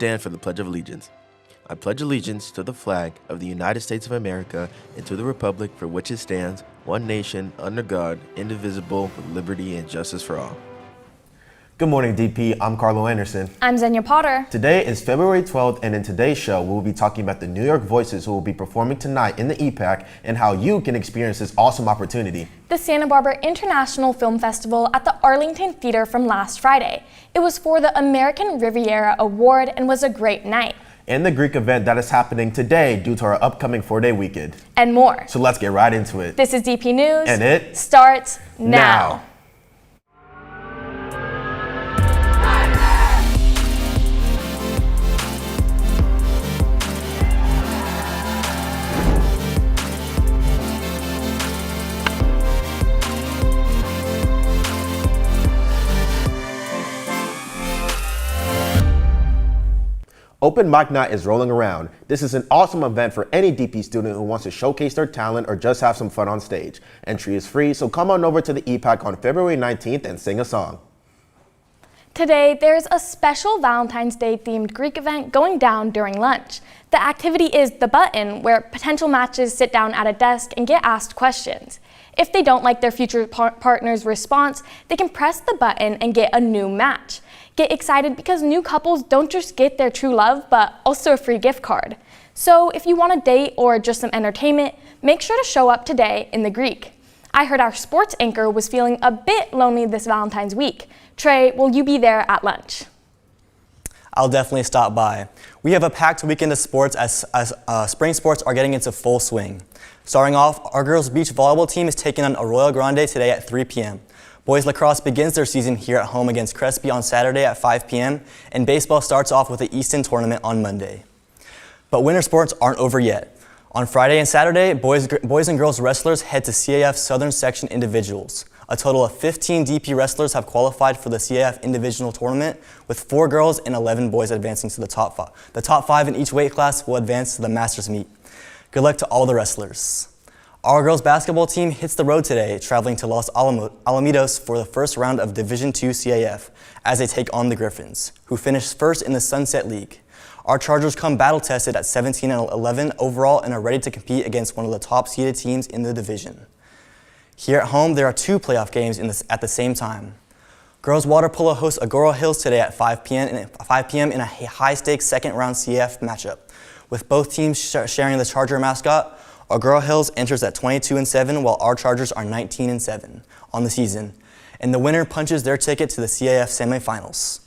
stand for the Pledge of Allegiance. I pledge allegiance to the flag of the United States of America and to the republic for which it stands, one nation, under God, indivisible, with liberty and justice for all. Good morning, DP. I'm Carlo Anderson. I'm Xenia Potter. Today is February 12th, and in today's show, we will be talking about the New York Voices who will be performing tonight in the EPAC and how you can experience this awesome opportunity. The Santa Barbara International Film Festival at the Arlington Theater from last Friday. It was for the American Riviera Award and was a great night. And the Greek event that is happening today due to our upcoming 4-day weekend. And more. So let's get right into it. This is DP News. And it starts now. Open Mic Night is rolling around. This is an awesome event for any DP student who wants to showcase their talent or just have some fun on stage. Entry is free, so come on over to the EPAC on February 19th and sing a song. Today, there's a special Valentine's Day themed Greek event going down during lunch. The activity is The Button, where potential matches sit down at a desk and get asked questions. If they don't like their future partner's response, they can press the button and get a new match. Get excited because new couples don't just get their true love, but also a free gift card. So if you want a date or just some entertainment, make sure to show up today in the Greek. I heard our sports anchor was feeling a bit lonely this Valentine's week. Trey, will you be there at lunch? I'll definitely stop by. We have a packed weekend of sports as spring sports are getting into full swing. Starting off, our girls beach volleyball team is taking on Arroyo Grande today at 3 p.m. Boys lacrosse begins their season here at home against Crespi on Saturday at 5 p.m. and baseball starts off with the Easton tournament on Monday. But winter sports aren't over yet. On Friday and Saturday, boys and girls wrestlers head to CAF Southern Section Individuals. A total of 15 DP wrestlers have qualified for the CAF Individual Tournament, with 4 girls and 11 boys advancing to the top 5. The top 5 in each weight class will advance to the Masters meet. Good luck to all the wrestlers. Our girls basketball team hits the road today, traveling to Los Alamitos for the first round of Division II CAF as they take on the Griffins, who finished first in the Sunset League. Our Chargers come battle-tested at 17 and 11 overall and are ready to compete against one of the top-seeded teams in the division. Here at home, there are 2 playoff games at the same time. Girls water polo hosts Agoro Hills today at 5 p.m. in a high-stakes second-round CAF matchup. With both teams sharing the Charger mascot, Agoro Hills enters at 22-7, while our Chargers are 19-7 on the season, and the winner punches their ticket to the CAF semifinals.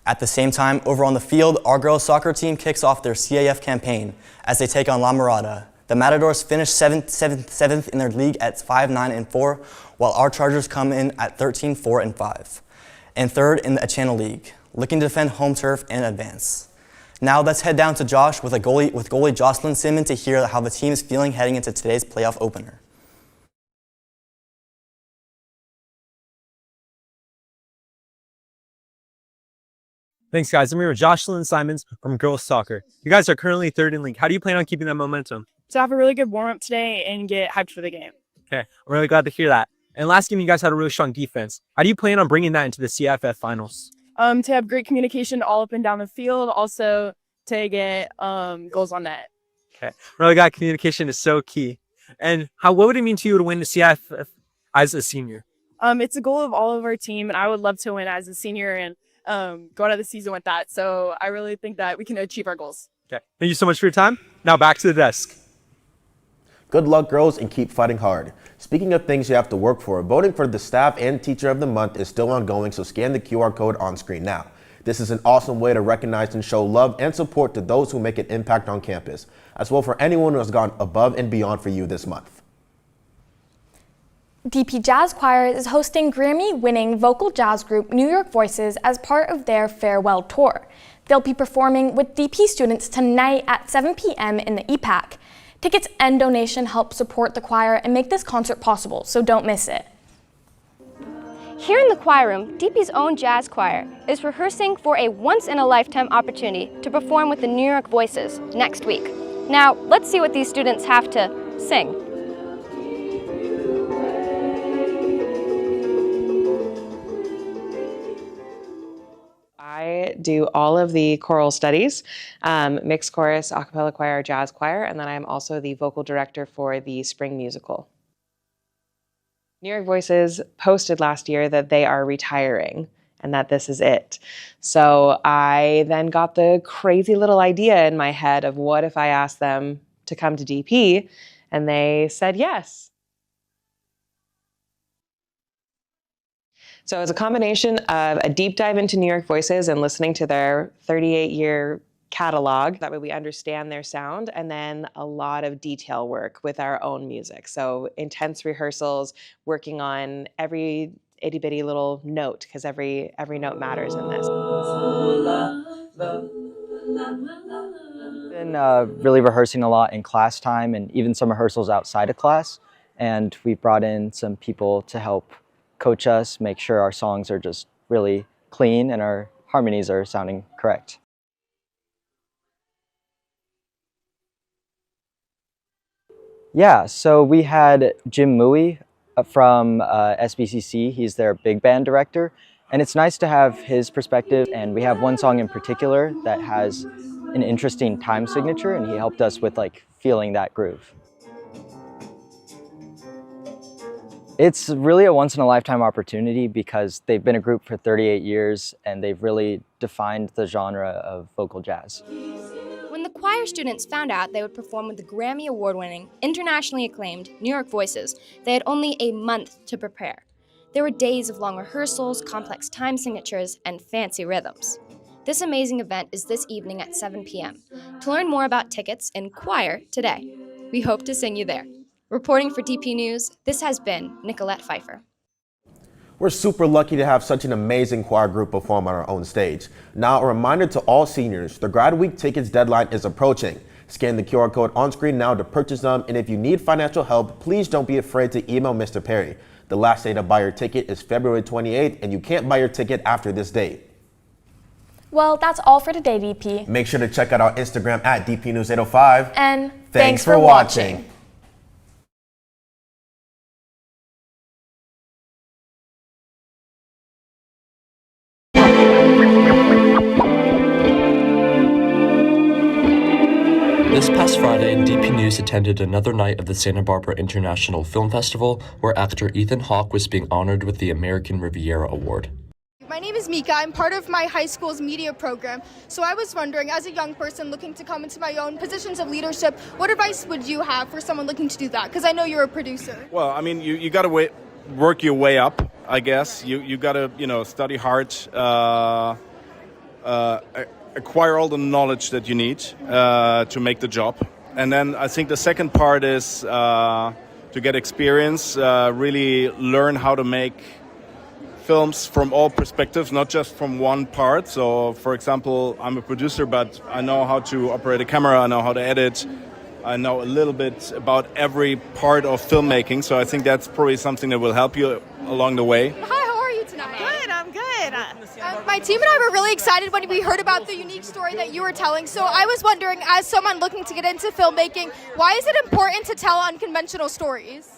At the same time, over on the field, our girls soccer team kicks off their CAF campaign as they take on La Mirada. The Matadors finish 7th in their league at 5-9-4, while our Chargers come in at 13-4-5, and 3rd in the Channel League, looking to defend home turf and advance. Now let's head down to Josh with goalie Jocelyn Simon to hear how the team is feeling heading into today's playoff opener. Thanks, guys. I'm here with Jocelyn Simons from girls soccer. You guys are currently 3rd in league. How do you plan on keeping that momentum? To have a really good warm-up today and get hyped for the game. Okay, I'm really glad to hear that. And last game, you guys had a really strong defense. How do you plan on bringing that into the CFF finals? To have great communication all up and down the field, also to get goals on net. Okay, really glad communication is so key. And what would it mean to you to win the CFF as a senior? It's a goal of all of our team, and I would love to win as a senior and go out of the season with that. So I really think that we can achieve our goals. Okay, thank you so much for your time. Now back to the desk. Good luck, girls, and keep fighting hard. Speaking of things you have to work for, voting for the Staff and Teacher of the Month is still ongoing, so scan the QR code on screen now. This is an awesome way to recognize and show love and support to those who make an impact on campus, as well for anyone who has gone above and beyond for you this month. DP Jazz Choir is hosting Grammy-winning vocal jazz group New York Voices as part of their farewell tour. They'll be performing with DP students tonight at 7 p.m. in the EPAC. Tickets and donation help support the choir and make this concert possible, so don't miss it. Here in the choir room, DP's own jazz choir is rehearsing for a once-in-a-lifetime opportunity to perform with the New York Voices next week. Now, let's see what these students have to sing. I do all of the choral studies, mixed chorus, a cappella choir, jazz choir, and then I'm also the vocal director for the spring musical. New York Voices posted last year that they are retiring and that this is it. So I then got the crazy little idea in my head of what if I asked them to come to DP, and they said yes. So it's a combination of a deep dive into New York Voices and listening to their 38-year catalog. That way we understand their sound, and then a lot of detail work with our own music. So intense rehearsals, working on every itty bitty little note, because every note matters in this. Been really rehearsing a lot in class time and even some rehearsals outside of class, and we've brought in some people to help coach us, make sure our songs are just really clean and our harmonies are sounding correct. Yeah, so we had Jim Mui from SBCC. He's their big band director, and it's nice to have his perspective. And we have one song in particular that has an interesting time signature, and he helped us with like feeling that groove. It's really a once-in-a-lifetime opportunity because they've been a group for 38 years and they've really defined the genre of vocal jazz. When the choir students found out they would perform with the Grammy Award-winning, internationally acclaimed New York Voices, they had only a month to prepare. There were days of long rehearsals, complex time signatures, and fancy rhythms. This amazing event is this evening at 7 p.m. To learn more about tickets and choir today, we hope to sing you there. Reporting for DP News, this has been Nicolette Pfeiffer. We're super lucky to have such an amazing choir group perform on our own stage. Now, a reminder to all seniors, the Grad Week tickets deadline is approaching. Scan the QR code on screen now to purchase them, and if you need financial help, please don't be afraid to email Mr. Perry. The last day to buy your ticket is February 28th, and you can't buy your ticket after this date. Well, that's all for today, DP. Make sure to check out our Instagram at DPNews805. And thanks for watching. This past Friday, DP News attended another night of the Santa Barbara International Film Festival, where actor Ethan Hawke was being honored with the American Riviera Award. My name is Mika. I'm part of my high school's media program. So I was wondering, as a young person looking to come into my own positions of leadership, what advice would you have for someone looking to do that? Because I know you're a producer. Well, I mean, you got to work your way up, I guess. You got to, study hard, acquire all the knowledge that you need to make the job. And then I think the second part is to get experience, really learn how to make films from all perspectives, not just from one part. So, for example, I'm a producer, but I know how to operate a camera, I know how to edit, I know a little bit about every part of filmmaking. So I think that's probably something that will help you along the way. Hi, how are you tonight? Good, I'm good. My team and I were really excited when we heard about the unique story that you were telling. So I was wondering, as someone looking to get into filmmaking, why is it important to tell unconventional stories?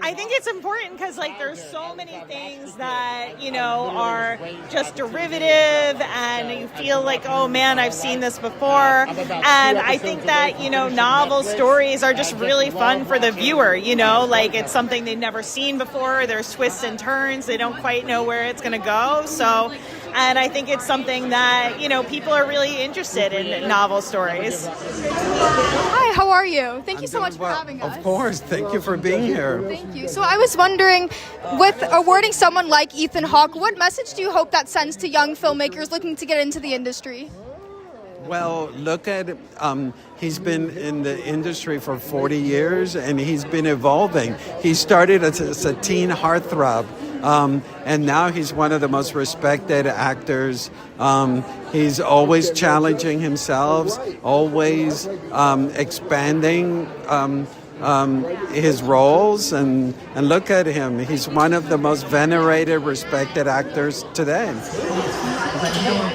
I think it's important because there's so many things that are just derivative, and you feel like, oh man, I've seen this before. And I think that novel stories are just really fun for the viewer. It's something they've never seen before. There's twists and turns. They don't quite know where it's going to go. And I think it's something that people are really interested in novel stories. Hi, how are you? Thank you so much for having us. Of course, thank you for being here. Thank you. So I was wondering, with awarding someone like Ethan Hawke, what message do you hope that sends to young filmmakers looking to get into the industry? Well, look at he's been in the industry for 40 years and he's been evolving. He started as a teen heartthrob, and now he's one of the most respected actors. He's always challenging himself, always expanding his roles, and look at him. He's one of the most venerated, respected actors today.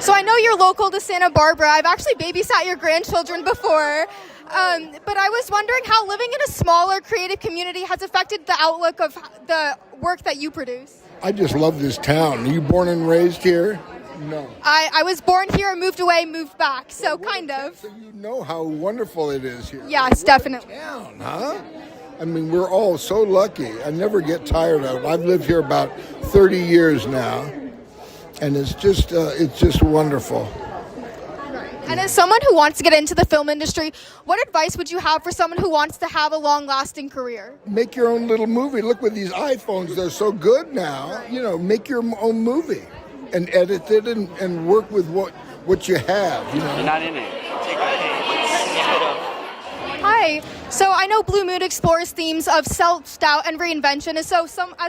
So I know you're local to Santa Barbara. I've actually babysat your grandchildren before. But I was wondering how living in a smaller creative community has affected the outlook of the work that you produce. I just love this town. Are you born and raised here? No. I was born here, moved away, moved back, so kind of. So you know how wonderful it is here. Yes, definitely. Town, huh? I mean, we're all so lucky. I never get tired of it. I've lived here about 30 years now, and it's just wonderful. And as someone who wants to get into the film industry, what advice would you have for someone who wants to have a long-lasting career? Make your own little movie. Look with these iPhones, they're so good now. You know, make your own movie and edit it and work with what you have, you know. You're not in it. Take a Hi. So I know Blue Moon explores themes of self-doubt and reinvention. As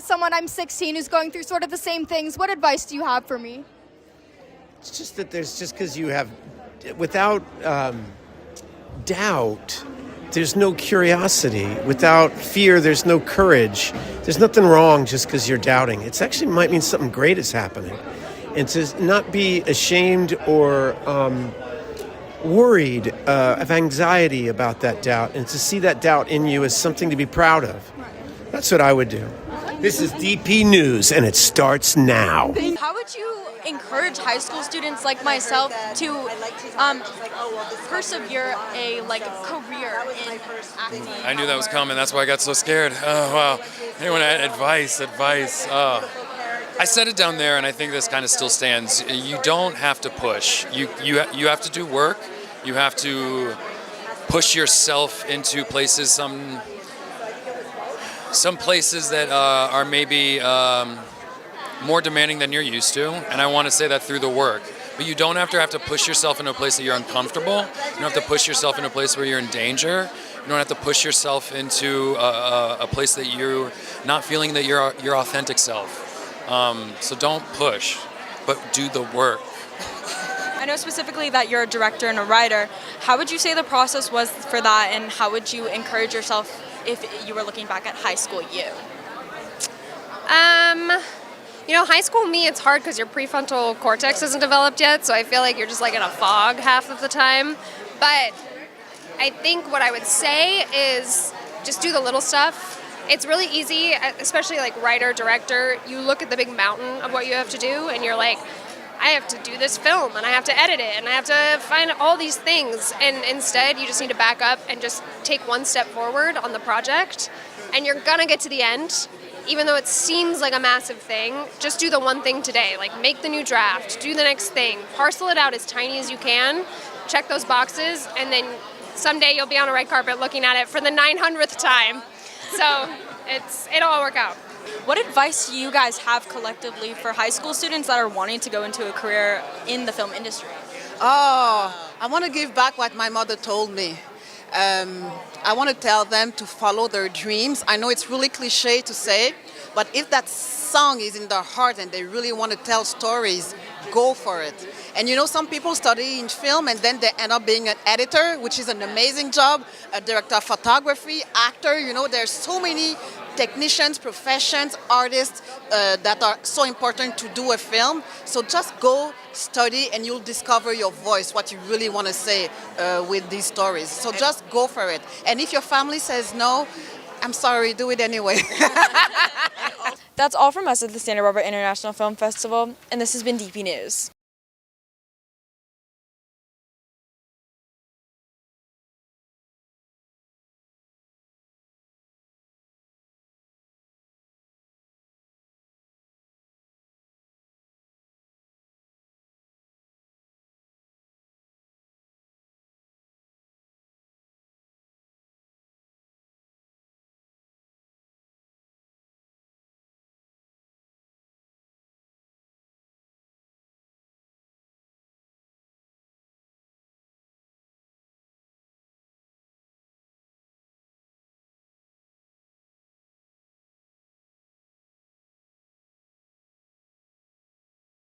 someone, I'm 16, who's going through sort of the same things, what advice do you have for me? It's just that because you have, without doubt, there's no curiosity. Without fear, there's no courage. There's nothing wrong just because you're doubting. It actually might mean something great is happening. And to not be ashamed or worried of anxiety about that doubt, and to see that doubt in you as something to be proud of. That's what I would do. This is DP News, and it starts now. How would you encourage high school students like myself to persevere a career in acting? I knew that was coming. That's why I got so scared. Oh, wow. Anyone had advice? I said it down there, and I think this kind of still stands. You don't have to push. You have to do work. You have to push yourself into places, some places that are maybe more demanding than you're used to, and I want to say that through the work. But you don't have to push yourself into a place that you're uncomfortable. You don't have to push yourself into a place where you're in danger. You don't have to push yourself into a place that you're not feeling that you're your authentic self. So don't push, but do the work. I know specifically that you're a director and a writer. How would you say the process was for that, and how would you encourage yourself if you were looking back at high school you? High school me, it's hard because your prefrontal cortex isn't developed yet, so I feel like you're just in a fog half of the time. But I think what I would say is just do the little stuff. It's really easy, especially writer, director. You look at the big mountain of what you have to do, and you're like, I have to do this film, and I have to edit it, and I have to find all these things. And instead, you just need to back up and just take one step forward on the project, and you're gonna get to the end. Even though it seems like a massive thing, just do the one thing today. Make the new draft, do the next thing, parcel it out as tiny as you can, check those boxes, and then someday you'll be on a red carpet looking at it for the 900th time. So it'll all work out. What advice do you guys have collectively for high school students that are wanting to go into a career in the film industry? Oh, I want to give back what my mother told me. I want to tell them to follow their dreams. I know it's really cliche to say, but if that song is in their heart and they really want to tell stories, go for it. And some people study in film and then they end up being an editor, which is an amazing job, a director of photography, actor. There's so many technicians, professions, artists that are so important to do a film. So just go study and you'll discover your voice, what you really want to say with these stories. So just go for it. And if your family says no, I'm sorry, do it anyway. That's all from us at the Santa Barbara International Film Festival, and this has been DP News.